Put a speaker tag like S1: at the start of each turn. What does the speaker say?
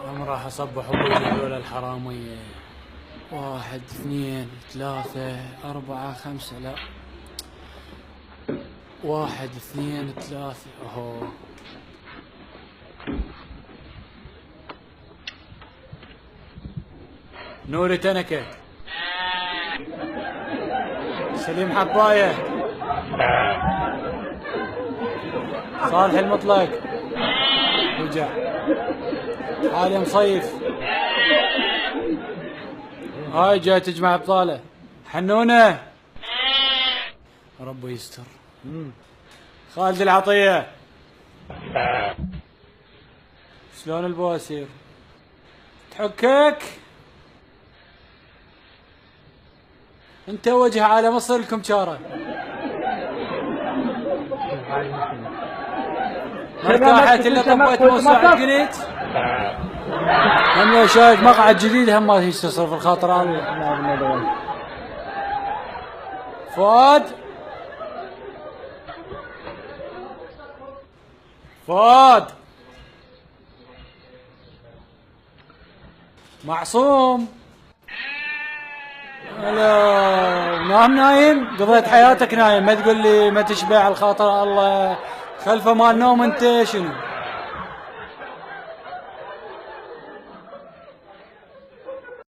S1: أنا راح أصبح أبوي هذول الحرامية. 1 2 3 4 5 لا 1 2 3 أهو. نوري تنكة، سليم حباية، صالح المطلق، رجع علي مصيف، هاي جاي تجمع ابطاله. حنونة ربي يستر. خالد العطية، شلون البواسير تحكك؟ انت وجه على مصر لكم شاره. ما ارتاحت الا طبيت موسوعة قنيت. هم لو شايف مقعد جديد هم ما يستصرف الخاطر الله. فؤاد، فؤاد، معصوم، هلا نام نايم؟ قضيت حياتك نايم، ما تقول لي ما تشبع الخاطر الله خلفه مال نوم انت شنو؟